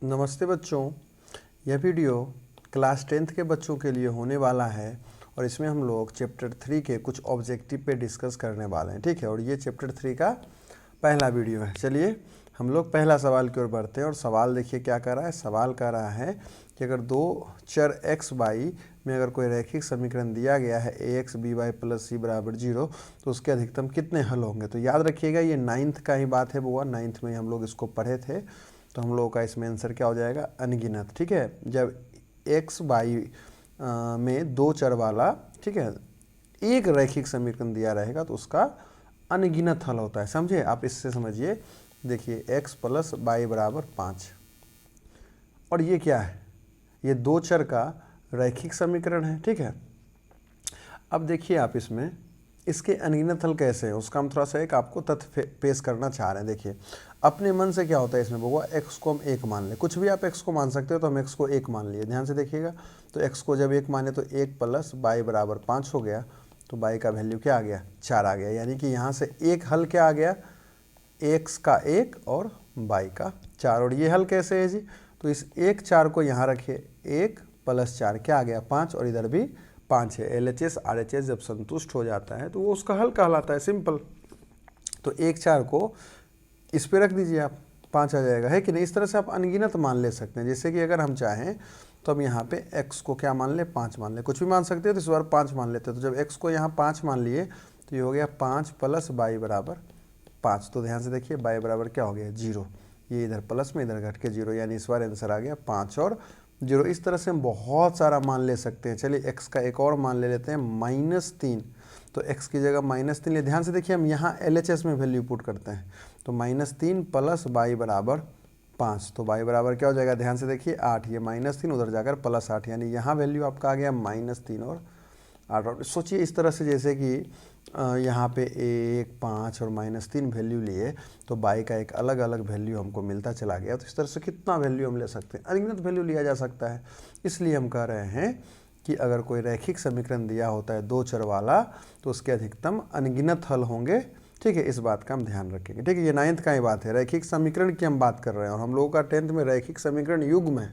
नमस्ते बच्चों, यह वीडियो क्लास 10th के बच्चों के लिए होने वाला है और इसमें हम लोग चैप्टर 3 के कुछ ऑब्जेक्टिव पे डिस्कस करने वाले हैं। ठीक है, और ये चैप्टर 3 का पहला वीडियो है। चलिए हम लोग पहला सवाल की ओर बढ़ते हैं और सवाल देखिए क्या कर रहा है। सवाल कर रहा है कि अगर दो चर x y में अगर कोई रैखिक समीकरण दिया गया है ax by प्लस c बराबर 0 तो उसके अधिकतम कितने हल होंगे। तो याद रखिएगा ये 9th का ही बात है बुआ, 9th में हम लोग इसको पढ़े थे। तो हम लोगों का इसमें आंसर क्या हो जाएगा, अनगिनत। ठीक है, जब x y में दो चर वाला, ठीक है, एक रैखिक समीकरण दिया रहेगा तो उसका अनगिनत हल होता है। समझे आप, इससे समझिए। देखिए x प्लस बाई बराबर 5 और ये क्या है, ये दो चर का रैखिक समीकरण है। ठीक है, अब देखिए आप इसमें इसके अनगिनत हल कैसे हैं उसका हम थोड़ा सा एक आपको तथ्य पेश करना चाह रहे हैं। देखिए अपने मन से क्या होता है इसमें बउआ, x को हम 1 मान लें। कुछ भी आप x को मान सकते हो, तो हम x को 1 मान लिए। ध्यान से देखिएगा, तो x को जब 1 माने तो 1 प्लस बाई बराबर 5 हो गया। तो बाई का वैल्यू क्या आ गया, 4 आ गया। यानी कि यहाँ से एक हल क्या आ गया, x का 1 और बाई का 4। और ये हल कैसे है जी, तो इस 1 4 को यहाँ रखिए, 1 प्लस 4 क्या आ गया, 5, और इधर भी 5 है। LHS RHS जब संतुष्ट हो जाता है तो वो उसका हल कहलाता है, सिंपल। तो 1 4 को इस पे रख दीजिए आप, 5 आ जाएगा, है कि नहीं। इस तरह से आप अनगिनत मान ले सकते हैं। जैसे कि अगर हम चाहें तो हम यहाँ पे x को क्या मान ले, 5 मान ले। कुछ भी मान सकते हैं, तो इस बार 5 मान लेते हैं। तो जब x को यहाँ 5 मान लिए तो ये हो गया 5 प्लस बाई बराबर 5। तो ध्यान से देखिए, बाई बराबर क्या हो गया, 0। ये इधर प्लस में इधर घट के 0, यानी इस बार आंसर आ गया 5 और 0। इस तरह से हम बहुत सारा मान ले सकते हैं। चलिए x का एक और मान ले लेते हैं, -3। तो x की जगह -3 ले। ध्यान से देखिए, हम यहाँ LHS में वैल्यू पुट करते हैं। तो -3 प्लस बाई बराबर 5। तो बाई बराबर क्या हो जाएगा, ध्यान से देखिए 8। ये -3 उधर जाकर +8, यानी यहाँ वैल्यू आपका आ गया -3 और 8। और सोचिए इस तरह से, जैसे कि यहाँ पे 1 5 और -3 वैल्यू लिए तो बाई का एक अलग अलग वैल्यू हमको मिलता चला गया। तो इस तरह से कितना वैल्यू हम ले सकते हैं, अनगिनत वैल्यू लिया जा सकता है। इसलिए हम कह रहे हैं कि अगर कोई रैखिक समीकरण दिया होता है दो चर वाला तो उसके अधिकतम अनगिनत हल होंगे। ठीक है, इस बात का हम ध्यान रखेंगे। ठीक है, ये 9th का ही बात है, रैखिक समीकरण की हम बात कर रहे हैं। और हम लोगों का 10th में रैखिक समीकरण युग्म है।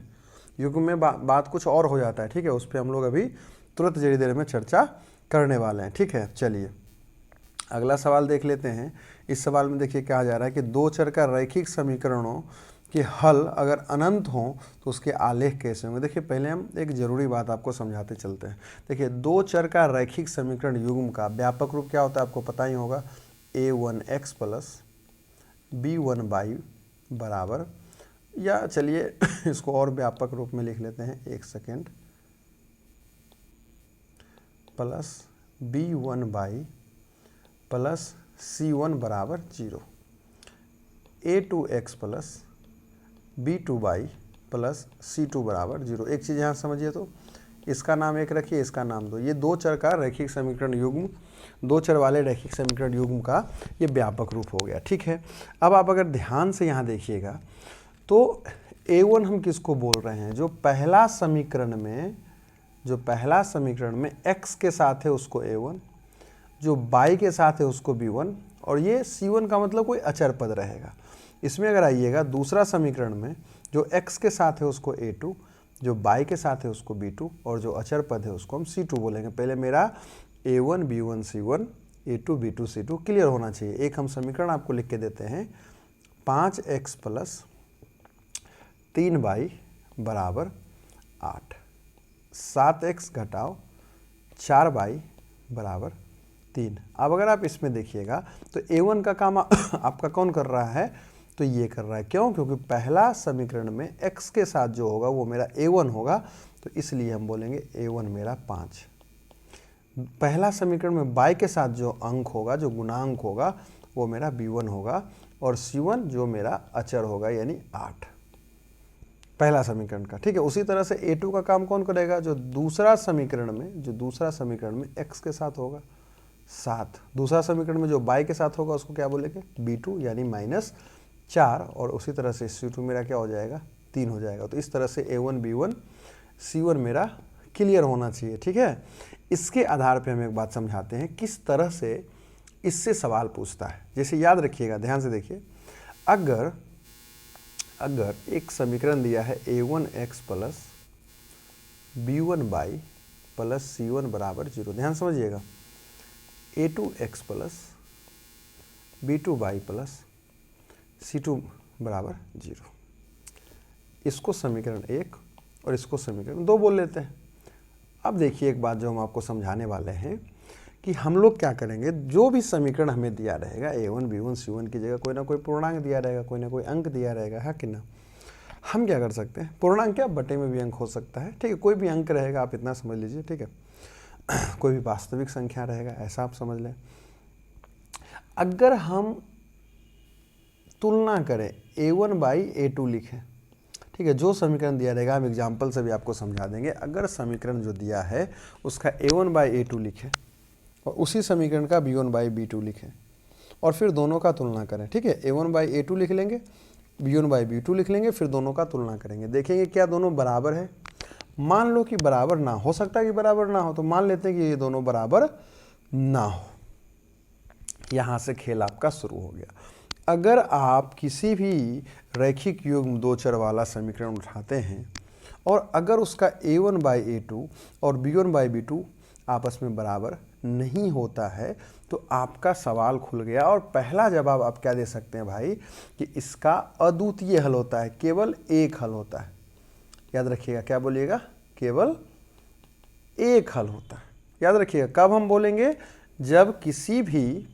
युग्म में बात कुछ और हो जाता है। ठीक है, उस पर हम लोग अभी तुरंत जरी देर में चर्चा करने वाले हैं। ठीक है, चलिए अगला सवाल देख लेते हैं। इस सवाल में देखिए कहा जा रहा है कि दो चर का रैखिक समीकरणों के हल अगर अनंत हों तो उसके आलेख कैसे होंगे। देखिए पहले हम एक जरूरी बात आपको समझाते चलते हैं। देखिए दो चर का रैखिक समीकरण युग्म का व्यापक रूप क्या होता है, आपको पता ही होगा, a1x प्लस b1y बराबर, या चलिए इसको और व्यापक रूप में लिख लेते हैं, एक second, plus b1y plus c1 बराबर 0। a2x plus b2y plus c2 बराबर 0। एक चीज़ यहाँ समझिए, तो इसका नाम एक रखिए, इसका नाम दो। ये दो चर का रैखिक समीकरण युग्म, दो चर वाले रैखिक समीकरण युग्म का ये व्यापक रूप हो गया। ठीक है, अब आप अगर ध्यान से यहाँ देखिएगा तो a1 हम किसको बोल रहे हैं, जो पहला समीकरण में x के साथ है उसको a1, जो y के साथ है उसको b1, और ये c1 का मतलब कोई अचर पद रहेगा। इसमें अगर आइएगा दूसरा समीकरण में जो x के साथ है उसको a2, जो y के साथ है उसको b2, और जो अचर पद है उसको हम c2 बोलेंगे। पहले मेरा a1 b1 c1 a2 b2 c2 clear होना चाहिए। एक हम समीकरण आपको लिख के देते हैं, 5x प्लस 3y बराबर 8, 7x घटाओ 4y बराबर 3। अब अगर आप इसमें देखिएगा तो a1 का काम आपका कौन कर रहा है, तो ये कर रहा है। क्यों, क्योंकि पहला समीकरण में x के साथ जो होगा वो मेरा a1 होगा, तो इसलिए हम बोलेंगे a1 मेरा 5। पहला समीकरण में y के साथ जो अंक होगा, जो गुणांक होगा, वो मेरा b1 होगा, और c1 जो मेरा अचर होगा यानी 8, पहला समीकरण का। ठीक है, उसी तरह से a2 का काम कौन करेगा, जो दूसरा समीकरण में x के साथ होगा 7, दूसरा समीकरण में जो y के साथ होगा उसको क्या बोलेंगे, b2 यानी -4, और उसी तरह से c2 मेरा क्या हो जाएगा, 3 हो जाएगा। तो इस तरह से a1 b1 c1 मेरा क्लियर होना चाहिए। ठीक है, इसके आधार पे हम एक बात समझाते हैं किस तरह से इससे सवाल पूछता है। जैसे याद रखिएगा, ध्यान से देखिए, अगर एक समीकरण दिया है a1x plus b1y plus c1 बराबर 0, ध्यान समझिएगा, a2x plus b2y plus c2 बराबर 0, इसको समीकरण 1 और इसको समीकरण 2 बोल लेते हैं। अब देखिए एक बात जो हम आपको समझाने वाले हैं कि हम लोग क्या करेंगे, जो भी समीकरण हमें दिया रहेगा a1 b1 c1 की जगह कोई ना कोई पूर्णांक दिया रहेगा, कोई ना कोई अंक दिया रहेगा, है कि ना। हम क्या कर सकते हैं, पूर्णांक क्या बटे में भी अंक हो सकता है, ठीक है, कोई भी अंक रहेगा, आप इतना समझ लीजिए, ठीक है, कोई भी वास्तविक संख्या रहेगा, ऐसा आप समझ लें। अगर हम तुलना करें a1 बाई a2 लिखें, ठीक है, जो समीकरण दिया रहेगा हम एग्जाम्पल से भी आपको समझा देंगे। अगर समीकरण जो दिया है उसका a1 बाई a2 लिखें और उसी समीकरण का b1 बाई b2 लिखें और फिर दोनों का तुलना करें, ठीक है, a1 बाई a2 लिख लेंगे, b1 बाई b2 लिख लेंगे, फिर दोनों का तुलना करेंगे, देखेंगे क्या दोनों बराबर है। मान लो कि बराबर ना हो सकता है कि बराबर ना हो, तो मान लेते हैं कि ये दोनों बराबर ना हो। यहाँ से खेल आपका शुरू हो गया। अगर आप किसी भी रैखिक युग्म दो चर वाला समीकरण उठाते हैं और अगर उसका a1 बाई a2 और b1 बाई b2 आपस में बराबर नहीं होता है तो आपका सवाल खुल गया। और पहला जवाब आप क्या दे सकते हैं भाई, कि इसका अद्वितीय हल होता है, केवल एक हल होता है। याद रखिएगा, क्या बोलिएगा, केवल एक हल होता है। याद रखिएगा, कब हम बोलेंगे, जब किसी भी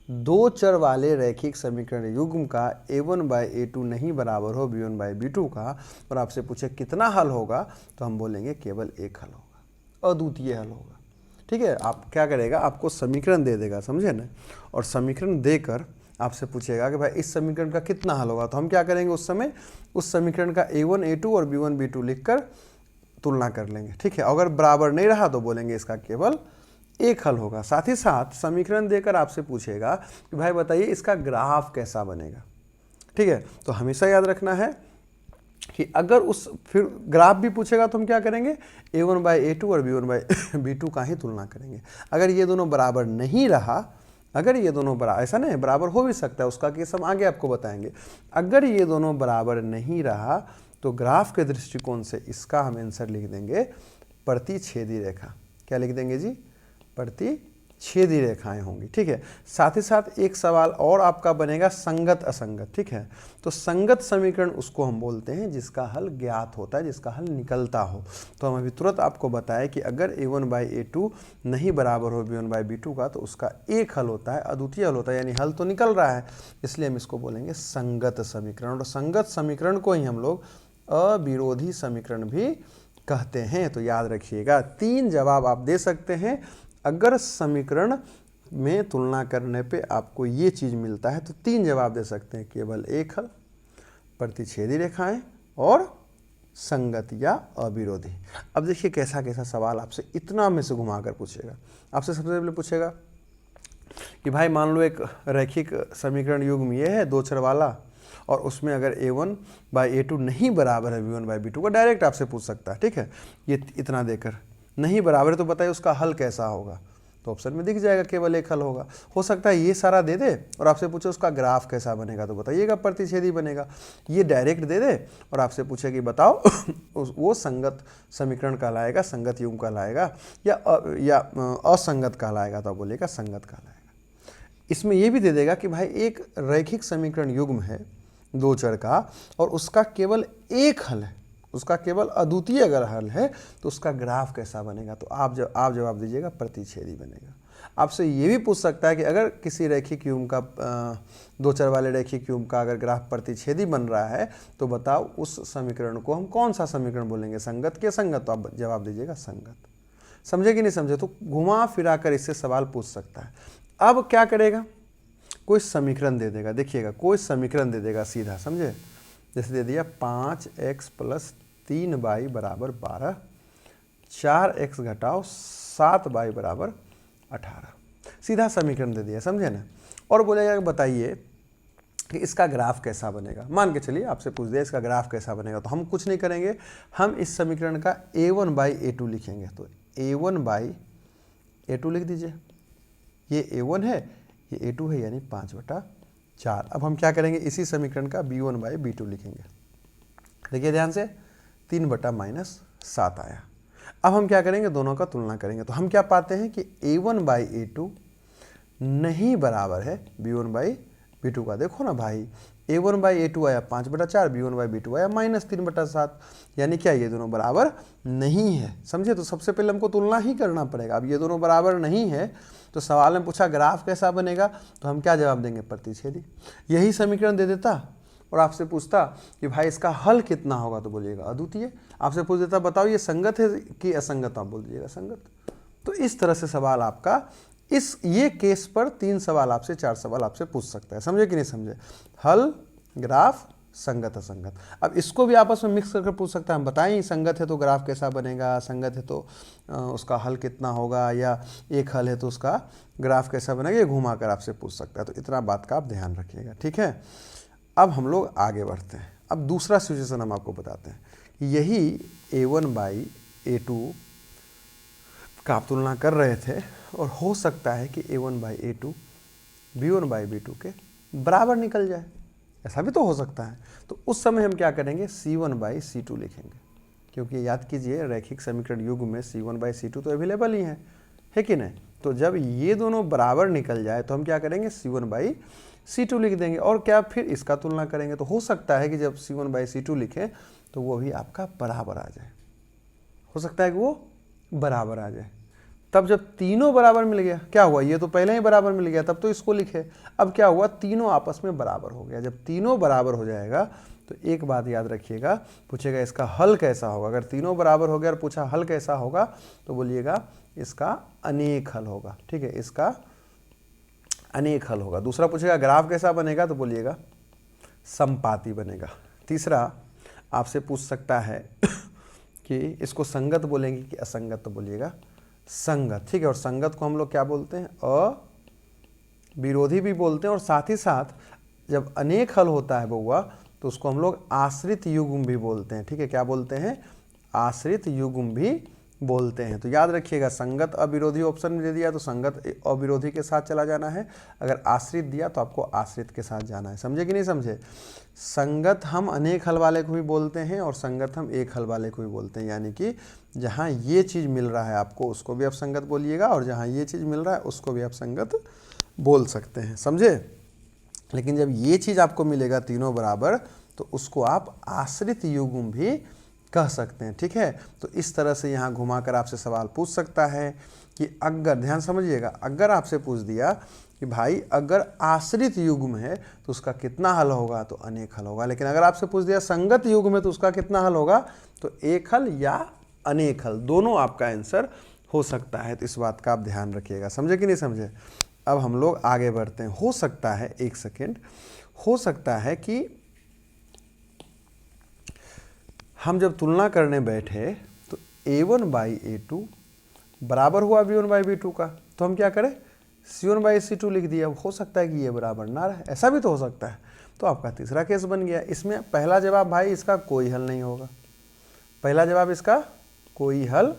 दो चर वाले रैखिक समीकरण युग्म का a1 बाई a2 नहीं बराबर हो b1 बाई b2 का और आपसे पूछे कितना हल होगा, तो हम बोलेंगे केवल एक हल होगा, अद्वितीय हल होगा। ठीक है, आप क्या करेगा, आपको समीकरण दे देगा, समझे ना, और समीकरण देकर आपसे पूछेगा कि भाई इस समीकरण का कितना हल होगा, तो हम क्या करेंगे, उस समय उस समीकरण का a1 a2 और b1 b2 लिखकर तुलना कर लेंगे। ठीक है, अगर बराबर नहीं रहा तो बोलेंगे इसका केवल एक हल होगा। साथ ही साथ समीकरण देकर आपसे पूछेगा कि भाई बताइए इसका ग्राफ कैसा बनेगा। ठीक है, तो हमेशा याद रखना है कि अगर उस फिर ग्राफ भी पूछेगा तो हम क्या करेंगे, a1 बाई a2 और b1 बाई b2 का ही तुलना करेंगे। अगर ये दोनों बराबर नहीं रहा, अगर ये दोनों बराबर, ऐसा नहीं बराबर हो भी सकता है, उसका केस हम आगे आपको बताएंगे। अगर ये दोनों बराबर नहीं रहा तो ग्राफ के दृष्टिकोण से इसका हम आंसर लिख देंगे प्रतिच्छेदी रेखा। क्या लिख देंगे जी, प्रतिच्छेदी रेखाएं होंगी। ठीक है, साथ ही साथ एक सवाल और आपका बनेगा संगत असंगत। ठीक है, तो संगत समीकरण उसको हम बोलते हैं जिसका हल ज्ञात होता है, जिसका हल निकलता हो। तो हम अभी तुरंत आपको बताएं कि अगर a1 बाई a2 नहीं बराबर हो b1 बाई b2 का तो उसका एक हल होता है, अद्वितीय हल होता है, यानी हल तो निकल रहा है, इसलिए हम इसको बोलेंगे संगत समीकरण। और संगत समीकरण को ही हम लोग अविरोधी समीकरण भी कहते हैं। तो याद रखिएगा, तीन जवाब आप दे सकते हैं। अगर समीकरण में तुलना करने पे आपको ये चीज़ मिलता है तो तीन जवाब दे सकते हैं, केवल एक हल, प्रतिच्छेदी रेखाएं और संगत या अविरोधी। अब देखिए कैसा कैसा सवाल आपसे इतना में से घुमाकर पूछेगा। आपसे सबसे पहले पूछेगा कि भाई मान लो एक रैखिक समीकरण युग्म ये है दो चर वाला और उसमें अगर a1 बाई a2 नहीं बराबर है b1 बाई b2 का, डायरेक्ट आपसे पूछ सकता है। ठीक है, ये इतना देकर नहीं बराबर है तो बताइए उसका हल कैसा होगा, तो ऑप्शन में दिख जाएगा केवल एक हल होगा। हो सकता है ये सारा दे दे और आपसे पूछे उसका ग्राफ कैसा बनेगा, तो बताइएगा प्रतिच्छेदी बनेगा। ये डायरेक्ट दे दे और आपसे पूछे कि बताओ वो संगत समीकरण कहलाएगा, संगत युग्म कहलाएगा या असंगत कहलाएगा, तो बोलेगा संगत कहलाएगा। इसमें ये भी दे देगा कि भाई एक रैखिक समीकरण युग्म है दो चर का और उसका केवल एक हल है, उसका केवल अद्वितीय अगर हल है तो उसका ग्राफ कैसा बनेगा, तो आप जवाब दीजिएगा प्रतिच्छेदी बनेगा। आपसे ये भी पूछ सकता है कि अगर किसी रैखिक युग्म का दो चर वाले रैखिक युग्म का अगर ग्राफ प्रतिच्छेदी बन रहा है तो बताओ उस समीकरण को हम कौन सा समीकरण बोलेंगे, संगत के संगत, तो आप जवाब दीजिएगा संगत। समझे कि नहीं समझे, तो घुमा फिरा कर इससे सवाल पूछ सकता है। अब क्या करेगा, कोई समीकरण दे देगा, देखिएगा कोई समीकरण दे देगा सीधा, समझे, जैसे दे दिया 5x प्लस 3y बराबर 12, 4x घटाओ 7y बराबर 18, सीधा समीकरण दे दिया, समझे ना। और बोलेगा बताइए कि इसका ग्राफ कैसा बनेगा। मान के चलिए आपसे पूछ दिया इसका ग्राफ कैसा बनेगा, तो हम कुछ नहीं करेंगे, हम इस समीकरण का a1 बाई a2 लिखेंगे। तो a1 बाई a2 लिख दीजिए, ये a1 है ये a2 है, यानी 5/4। अब हम क्या करेंगे, इसी समीकरण का b1 बाई b2 लिखेंगे। देखिए ध्यान से 3/-7 आया। अब हम क्या करेंगे, दोनों का तुलना करेंगे तो हम क्या पाते हैं कि a1/a2 नहीं बराबर है b1/b2 का। देखो ना भाई, a1/a2 आया 5/4, b1/b2 आया -3/7, यानी क्या ये दोनों बराबर नहीं है। समझे? तो सबसे पहले हमको तुलना ही करना पड़ेगा। अब ये दोनों बराबर नहीं है तो सवाल में पूछा ग्राफ कैसा बनेगा, तो हम क्या जवाब देंगे, प्रतिच्छेदी। यही समीकरण दे देता और आपसे पूछता कि भाई इसका हल कितना होगा, तो बोलिएगा अद्वितीय। आपसे पूछ देता बताओ ये संगत है कि असंगत, आप बोल दीजिएगा संगत। तो इस तरह से सवाल आपका ये केस पर 3 सवाल आपसे 4 सवाल आपसे पूछ सकता है। समझे कि नहीं समझे? हल, ग्राफ, संगत, असंगत। अब इसको भी आपस में मिक्स करके पूछ सकता है। हम बताएं संगत है तो ग्राफ कैसा बनेगा, असंगत है तो उसका हल कितना होगा, या एक हल है तो उसका ग्राफ कैसा बनेगा, ये घुमा कर आपसे पूछ सकता है। तो इतना बात का आप ध्यान रखिएगा, ठीक है। अब हम लोग आगे बढ़ते हैं। अब दूसरा सिचुएशन हम आपको बताते हैं। यही a1/a2 का आप तुलना कर रहे थे और हो सकता है कि a1/a2 b1/b2 के बराबर निकल जाए, ऐसा भी तो हो सकता है। तो उस समय हम क्या करेंगे, c1/c2 लिखेंगे, क्योंकि याद कीजिए रैखिक समीकरण युग में c1/c2 तो अवेलेबल ही है कि नहीं। तो जब ये दोनों बराबर निकल जाए तो हम क्या करेंगे, c1/c2 लिख देंगे। और क्या, फिर इसका तुलना करेंगे। तो हो सकता है कि जब c1/c2 लिखें तो वो भी आपका बराबर आ जाए, हो सकता है कि वो बराबर आ जाए। तब जब तीनों बराबर मिल गया, क्या हुआ, ये तो पहले ही बराबर मिल गया, तब तो इसको लिखे। अब क्या हुआ, तीनों आपस में बराबर हो गया। जब तीनों बराबर हो जाएगा तो एक बात याद रखिएगा, पूछेगा इसका हल कैसा होगा। अगर तीनों बराबर हो गया और पूछा हल कैसा होगा, तो बोलिएगा इसका अनेक हल होगा, ठीक है, इसका अनेक हल होगा। दूसरा पूछेगा ग्राफ कैसा बनेगा, तो बोलिएगा संपाती बनेगा। तीसरा आपसे पूछ सकता है कि इसको संगत बोलेंगे कि असंगत, तो बोलिएगा संगत, ठीक है। और संगत को हम लोग क्या बोलते हैं, अविरोधी भी बोलते हैं। और साथ ही साथ जब अनेक हल होता है बउआ, तो उसको हम लोग आश्रित युग्म भी बोलते हैं, ठीक है। क्या बोलते हैं, आश्रित युग्म भी बोलते हैं। तो याद रखिएगा, संगत अविरोधी ऑप्शन में दे दिया तो संगत अविरोधी के साथ चला जाना है, अगर आश्रित दिया तो आपको आश्रित के साथ जाना है। समझे कि नहीं समझे? संगत हम अनेक हल वाले को भी बोलते हैं और संगत हम एक हल वाले को भी बोलते हैं। यानी कि जहाँ ये चीज़ मिल रहा है आपको, उसको भी आप संगत बोलिएगा, और जहाँ ये चीज़ मिल रहा है उसको भी आप संगत बोल सकते हैं। समझे? लेकिन जब ये चीज़ आपको मिलेगा तीनों बराबर, तो उसको आप आश्रित युग्म भी कह सकते हैं, ठीक है। तो इस तरह से यहाँ घुमाकर आपसे सवाल पूछ सकता है कि अगर, ध्यान समझिएगा, अगर आपसे पूछ दिया कि भाई अगर आश्रित युग्म है तो उसका कितना हल होगा, तो अनेक हल होगा। लेकिन अगर आपसे पूछ दिया संगत युग्म है तो उसका कितना हल होगा, तो एक हल या अनेक हल, दोनों आपका आंसर हो सकता है। तो इस बात का आप ध्यान रखिएगा। समझे कि नहीं समझे? अब हम लोग आगे बढ़ते हैं। हो सकता है, एक सेकेंड, हो सकता है कि हम जब तुलना करने बैठे तो a1/a2 बराबर हुआ b1/b2 का, तो हम क्या करें, c1/c2 लिख दिया। हो सकता है कि ये बराबर ना रहे, ऐसा भी तो हो सकता है। तो आपका तीसरा केस बन गया। इसमें पहला जवाब भाई इसका कोई हल नहीं होगा, पहला जवाब इसका कोई हल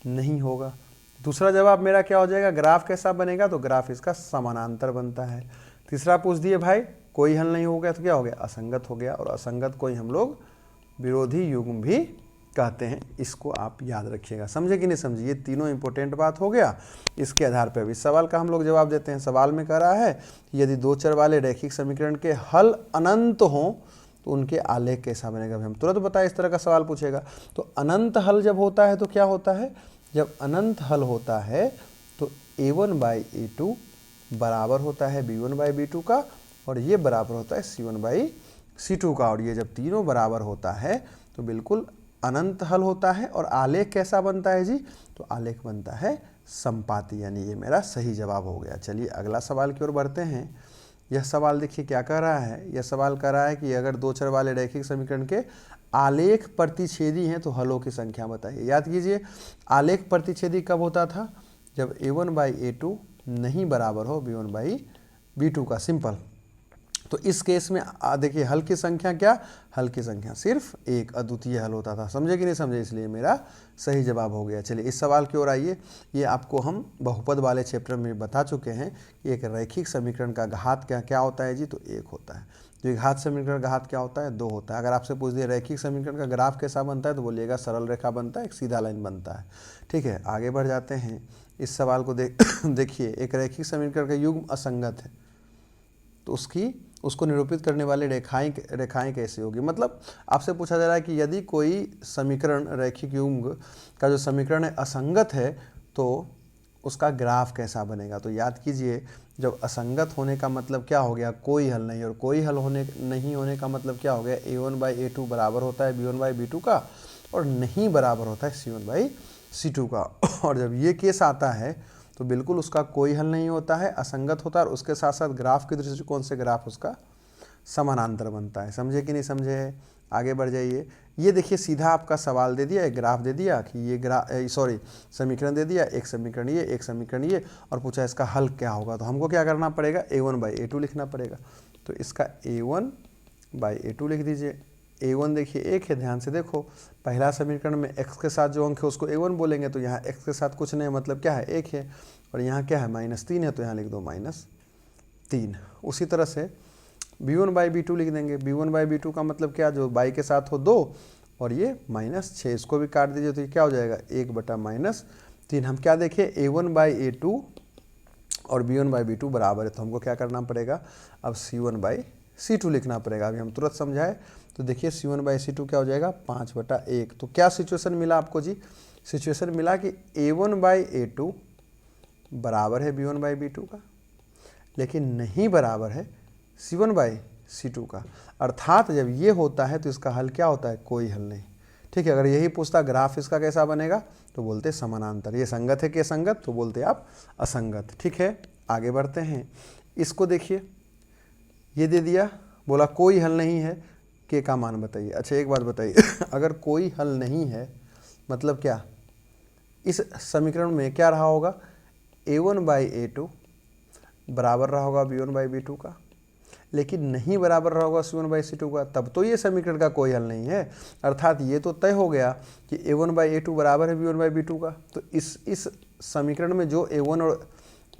नहीं होगा। दूसरा जवाब मेरा क्या हो जाएगा, ग्राफ कैसा बनेगा, तो ग्राफ इसका समानांतर बनता है। तीसरा पूछ दिए भाई कोई हल नहीं हो गया, तो क्या हो गया, असंगत हो गया। और असंगत को ही हम लोग विरोधी युग्म भी कहते हैं। इसको आप याद रखिएगा। समझे कि नहीं समझे? ये तीनों इंपॉर्टेंट बात हो गया। इसके आधार पर इस सवाल का हम लोग जवाब देते हैं। सवाल में कह रहा है यदि दो चर वाले रैखिक समीकरण के हल अनंत हों तो उनके आलेख कैसा बनेगा। हम तुरंत बताए, इस तरह का सवाल पूछेगा। तो अनंत हल जब होता है तो क्या होता है, जब अनंत हल होता है तो a1/a2 बराबर होता है b1/b2 का, और ये बराबर होता है c1/c2 का। और ये जब तीनों बराबर होता है तो बिल्कुल अनंत हल होता है। और आलेख कैसा बनता है जी, तो आलेख बनता है संपाती, यानी ये मेरा सही जवाब हो गया। चलिए अगला सवाल की ओर बढ़ते हैं। यह सवाल देखिए क्या कह रहा है। यह सवाल कह रहा है कि अगर दो चर वाले रैखिक समीकरण के आलेख प्रतिच्छेदी हैं तो हलों की संख्या बताइए। याद कीजिए, आलेख प्रतिच्छेदी कब होता था, जब a1/a2 नहीं बराबर हो b1/b2 का। सिंपल। तो इस केस में देखिए हल की संख्या क्या, हल की संख्या सिर्फ एक, अद्वितीय हल होता था। समझे कि नहीं समझे? इसलिए मेरा सही जवाब हो गया। चलिए इस सवाल की ओर आइए। ये आपको हम बहुपद वाले चैप्टर में बता चुके हैं कि एक रैखिक समीकरण का घात क्या क्या होता है जी, तो एक होता है। जो घात समीकरण का घात क्या होता है 2 होता है। अगर आपसे पूछ दिया रैखिक समीकरण का ग्राफ कैसा बनता है तो बोलिएगा सरल रेखा बनता है, एक सीधा लाइन बनता है। ठीक है, आगे बढ़ जाते हैं। इस सवाल को देखिए, एक रैखिक समीकरण का युग्म असंगत है तो उसको निरूपित करने वाली रेखाएं कैसी होगी। मतलब आपसे पूछा जा रहा है कि यदि कोई समीकरण रैखिक युग्म का जो समीकरण है असंगत है तो उसका ग्राफ कैसा बनेगा। तो याद कीजिए, जब असंगत होने का मतलब क्या हो गया, कोई हल नहीं, और कोई हल नहीं होने का मतलब क्या हो गया, a1/a2 बराबर होता है b1/b2 का, और नहीं बराबर होता है c1/c2 का। और जब ये केस आता है तो बिल्कुल उसका कोई हल नहीं होता है, असंगत होता है, और उसके साथ साथ ग्राफ के दृष्टिकोण से ग्राफ उसका समानांतर बनता है। समझे कि नहीं समझे? आगे बढ़ जाइए। ये देखिए, सीधा आपका सवाल दे दिया, एक ग्राफ दे दिया कि ये समीकरण दे दिया, एक समीकरण ये, एक समीकरण ये, और पूछा इसका हल क्या होगा। तो हमको क्या करना पड़ेगा, a1/a2 लिखना पड़ेगा। तो इसका a1/a2 लिख दीजिए। a1 देखिए 1 है, ध्यान से देखो, पहला समीकरण में x के साथ जो अंक है उसको a1 बोलेंगे, तो यहाँ x के साथ कुछ नहीं, मतलब क्या है 1 है, और यहाँ क्या है -3 है, तो यहाँ लिख दो -3। उसी तरह से b1/b2 लिख देंगे। b1/b2 का मतलब क्या, जो y के साथ हो 2 और ये -6, इसको भी काट दीजिए तो ये क्या हो जाएगा 1/-3। हम क्या देखें, a1/a2 और b1/b2 बराबर है, तो हमको क्या करना पड़ेगा, अब c1/c2 लिखना पड़ेगा। अभी हम तुरंत समझाए तो देखिए c1/c2 क्या हो जाएगा 5/1। तो क्या सिचुएशन मिला आपको जी, सिचुएशन मिला कि a1/a2 बराबर है b1/b2 का, लेकिन नहीं बराबर है c1/c2 का। अर्थात जब ये होता है तो इसका हल क्या होता है, कोई हल नहीं। ठीक है, अगर यही पूछता ग्राफ इसका कैसा बनेगा तो बोलते समानांतर। ये संगत है कि असंगत, तो बोलते आप असंगत। ठीक है, आगे बढ़ते हैं। इसको देखिए, ये दे दिया, बोला कोई हल नहीं है, के का मान बताइए। अच्छा एक बात बताइए, अगर कोई हल नहीं है मतलब क्या, इस समीकरण में क्या रहा होगा, a1/a2 बराबर रहा होगा b1/b2 का, लेकिन नहीं बराबर रहा होगा c1/c2 का, तब तो ये समीकरण का कोई हल नहीं है। अर्थात ये तो तय हो गया कि a1/a2 बराबर है b1/b2 का। तो इस समीकरण में जो a1 और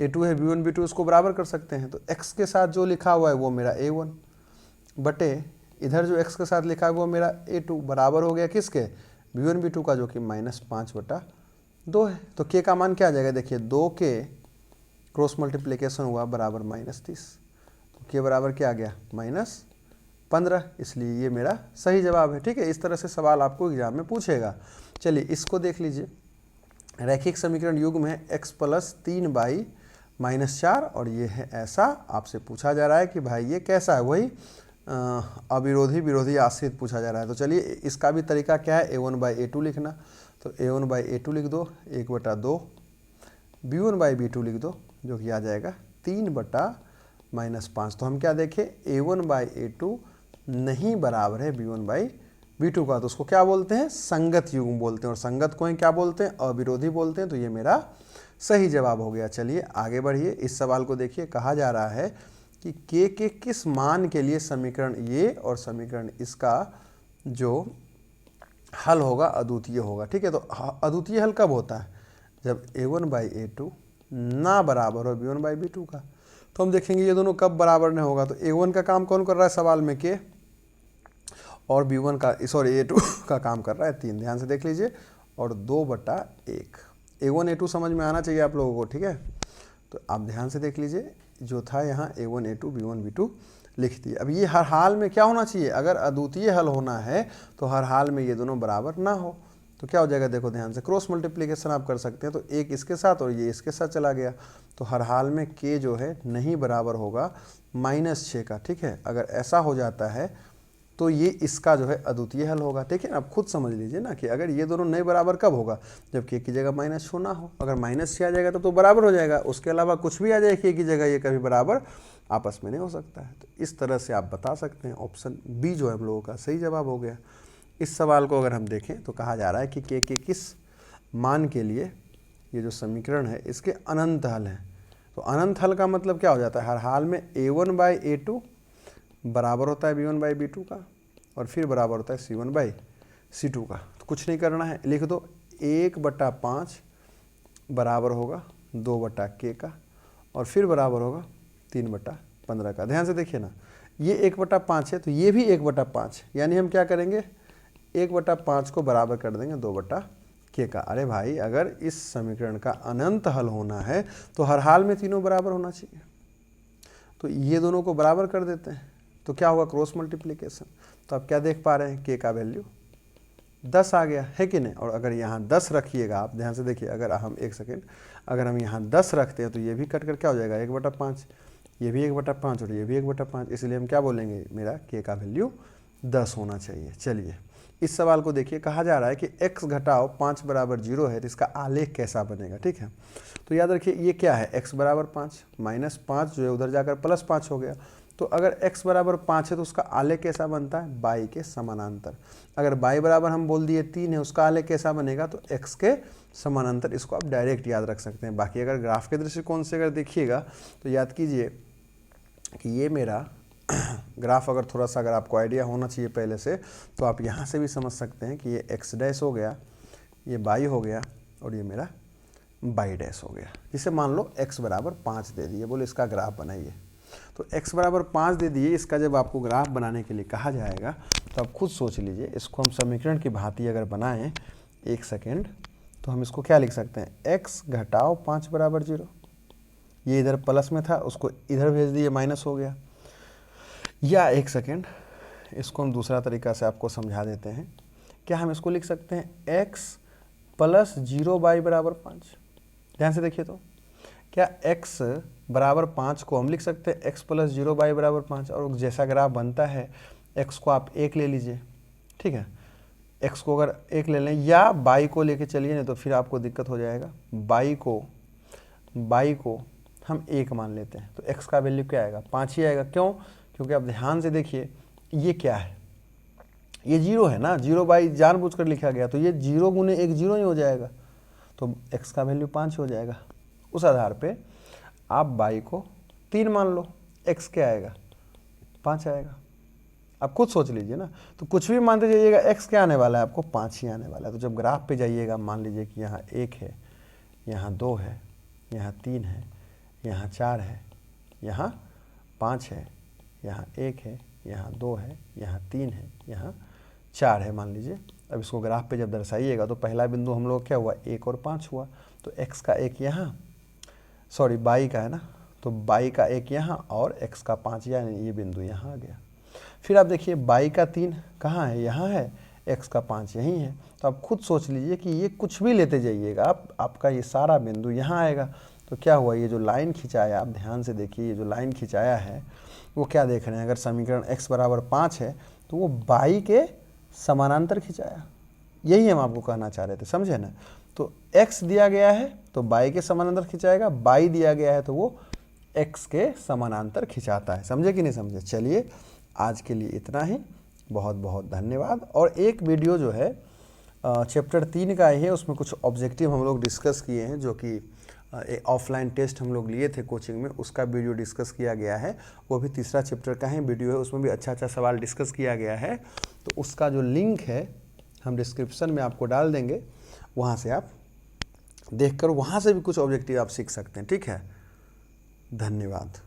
a2 है, b1 b2 उसको बराबर कर सकते हैं। तो x के साथ जो लिखा हुआ है वो मेरा a1 बटे इधर जो x के साथ लिखा है वो मेरा a2 बराबर हो गया किसके, b1 b2 का, जो कि -5/2 है। तो k का मान क्या आ जाएगा, देखिए 2 के क्रॉस मल्टीप्लिकेशन हुआ बराबर -30, तो k बराबर क्या आ गया -15, इसलिए ये मेरा सही जवाब है। ठीक है, इस तरह से सवाल आपको एग्जाम में पूछेगा। चलिए इसको देख लीजिए, रैखिक समीकरण युग्म है x + 3y-4, और ये है ऐसा। आपसे पूछा जा रहा है कि भाई ये कैसा है, वही अविरोधी विरोधी आश्रित पूछा जा रहा है। तो चलिए इसका भी तरीका क्या है, a1/a2 लिखना। तो a1/a2 लिख दो 1/2, b1/b2 लिख दो, जो कि आ जाएगा 3/-5। तो हम क्या देखें, a1/a2 नहीं बराबर है b1/b2 का, तो उसको क्या बोलते हैं, संगत युग्म बोलते हैं, और संगत को ही क्या बोलते हैं, अविरोधी बोलते हैं। तो ये मेरा सही जवाब हो गया। चलिए आगे बढ़िए। इस सवाल को देखिए, कहा जा रहा है कि k के किस मान के लिए समीकरण ये और समीकरण इसका जो हल होगा अद्वितीय होगा। ठीक है, तो अद्वितीय हल कब होता है, जब a1/a2 ना बराबर हो b1/b2 का। तो हम देखेंगे ये दोनों कब बराबर नहीं होगा। तो a1 का काम कौन कर रहा है सवाल में, k, और b1 का a2 का काम कर रहा है 3, ध्यान से देख लीजिए, और 2/1। a1 a2 समझ में आना चाहिए आप लोगों को। ठीक है, तो आप ध्यान से देख लीजिए, जो था यहाँ a1 a2 b1 b2 लिख दिए। अब ये हर हाल में क्या होना चाहिए, अगर अद्वितीय हल होना है तो हर हाल में ये दोनों बराबर ना हो। तो क्या हो जाएगा, देखो ध्यान से, क्रॉस मल्टीप्लिकेशन आप कर सकते हैं। तो एक इसके साथ और ये इसके साथ चला गया, तो हर हाल में k जो है नहीं बराबर होगा -6 का। ठीक है, अगर ऐसा हो जाता है तो ये इसका जो है अद्वितीय हल होगा। ठीक है, आप खुद समझ लीजिए ना कि अगर ये दोनों नहीं बराबर कब होगा, जब k की जगह -6 ना हो। अगर -6 आ जाएगा तो बराबर हो जाएगा, उसके अलावा कुछ भी आ जाए k की जगह, ये कभी बराबर आपस में नहीं हो सकता है। तो इस तरह से आप बता सकते हैं। ऑप्शन बी जो है हम लोगों का सही जवाब हो गया। इस सवाल को अगर हम देखें तो कहा जा रहा है कि k के किस मान के लिए ये जो समीकरण है इसके अनंत हल हैं। तो अनंत हल का मतलब क्या हो जाता है, हर हाल में a1/a2 बराबर होता है b1/b2 का, और फिर बराबर होता है c1/c2 का। तो कुछ नहीं करना है, लिख दो 1/5 बराबर होगा 2/k का, और फिर बराबर होगा 3/15 का। ध्यान से देखिए ना, ये 1/5 है तो ये भी 1/5, यानी हम क्या करेंगे 1/5 को बराबर कर देंगे 2/k का। अरे भाई अगर इस समीकरण का अनंत हल होना है तो हर हाल में तीनों बराबर होना चाहिए, तो ये दोनों को बराबर कर देते हैं तो क्या होगा क्रॉस मल्टीप्लिकेशन। तो आप क्या देख पा रहे हैं k का वैल्यू 10 आ गया है कि नहीं। और अगर यहाँ 10 रखिएगा, आप ध्यान से देखिए, अगर हम एक सेकेंड अगर हम यहाँ 10 रखते हैं तो ये भी कट कर क्या हो जाएगा 1/5, ये भी 1/5 और ये भी 1/5, इसलिए हम क्या बोलेंगे मेरा k का वैल्यू 10 होना चाहिए। चलिए इस सवाल को देखिए, कहा जा रहा है कि x घटाओ 5 बराबर 0 है तो इसका आलेख कैसा बनेगा। ठीक है, तो याद रखिए ये क्या है x बराबर 5 -5 जो है उधर जाकर +5 हो गया। तो अगर x बराबर 5 है तो उसका आलेख कैसा बनता है y के समानांतर। अगर y बराबर हम बोल दिए 3 है, उसका आलेख कैसा बनेगा तो x के समानांतर। इसको आप डायरेक्ट याद रख सकते हैं। बाकी अगर ग्राफ के दृष्टिकोण से अगर देखिएगा तो याद कीजिए कि ये मेरा ग्राफ अगर थोड़ा सा अगर आपको आइडिया होना चाहिए पहले से, तो आप यहाँ से भी समझ सकते हैं कि ये x डैश हो गया, ये y हो गया और ये मेरा y डैश हो गया। जिसे मान लो x बराबर 5 दे दिए, बोले इसका ग्राफ बनाइए। तो x बराबर 5 दे दिए, इसका जब आपको ग्राफ बनाने के लिए कहा जाएगा तो आप खुद सोच लीजिए, इसको हम समीकरण की भांति अगर बनाएं, एक सेकेंड, तो हम इसको क्या लिख सकते हैं x घटाओ 5 बराबर 0। ये इधर प्लस में था, उसको इधर भेज दिए माइनस हो गया। या एक सेकेंड, इसको हम दूसरा तरीका से आपको समझा देते हैं। क्या हम इसको लिख सकते हैं x + 0y बराबर 5। ध्यान से देखिए, तो क्या x बराबर 5 को हम लिख सकते हैं x + 0y बराबर 5, और जैसा ग्राफ बनता है x को आप 1 ले लीजिए। ठीक है, x को अगर 1 ले लें या y को लेके चलिए, नहीं तो फिर आपको दिक्कत हो जाएगा। y को हम 1 मान लेते हैं तो x का वैल्यू क्या आएगा 5 ही आएगा। क्यों? क्योंकि आप ध्यान से देखिए ये क्या है, ये 0 है ना, 0 जानबूझकर लिखा गया, तो ये 0 × 1 0 ही हो जाएगा, तो x का वैल्यू 5 हो जाएगा। उस आधार पे आप y को 3 मान लो, x क्या आएगा 5 आएगा। आप खुद सोच लीजिए ना, तो कुछ भी मानते जाइएगा x क्या आने वाला है आपको 5 ही आने वाला है। तो जब ग्राफ पे जाइएगा, मान लीजिए कि यहाँ 1 है, यहाँ 2 है, यहाँ 3 है, यहाँ 4 है, यहाँ 5 है, यहाँ 1 है, यहाँ 2 है, यहाँ 3 है, यहाँ 4 है मान लीजिए। अब इसको ग्राफ पे जब दर्शाइएगा तो पहला बिंदु हम लोग क्या हुआ 1 और 5 हुआ, तो x का 1 यहाँ, सॉरी y का है ना, तो y का 1 यहाँ और x का 5 यानी ये बिंदु यहाँ आ गया। फिर आप देखिए y का 3 कहाँ है, यहाँ है, x का 5 यहीं है। तो आप खुद सोच लीजिए कि ये कुछ भी लेते जाइएगा आप, आपका ये सारा बिंदु यहाँ आएगा। तो क्या हुआ, ये जो लाइन खिंचाया, आप ध्यान से देखिए, ये जो लाइन खिंचाया है वो क्या देख रहे हैं, अगर समीकरण x बराबर 5 है तो वो y के समानांतर खिंचाया। यही हम आपको कहना चाह रहे थे, समझे ना। तो x दिया गया है तो y के समानांतर खिंचाएगा, y दिया गया है तो वो x के समानांतर खिंचाता है। समझे कि नहीं समझे। चलिए आज के लिए इतना ही, बहुत बहुत धन्यवाद। और एक वीडियो जो है चैप्टर 3 का ही है, उसमें कुछ ऑब्जेक्टिव हम लोग डिस्कस किए हैं, जो कि ऑफलाइन टेस्ट हम लोग लिए थे कोचिंग में, उसका वीडियो डिस्कस किया गया है। वो भी तीसरा चैप्टर का है वीडियो है, उसमें भी अच्छा सवाल डिस्कस किया गया है। तो उसका जो लिंक है हम डिस्क्रिप्शन में आपको डाल देंगे, वहाँ से आप देखकर वहाँ से भी कुछ ऑब्जेक्टिव आप सीख सकते हैं। ठीक है, धन्यवाद।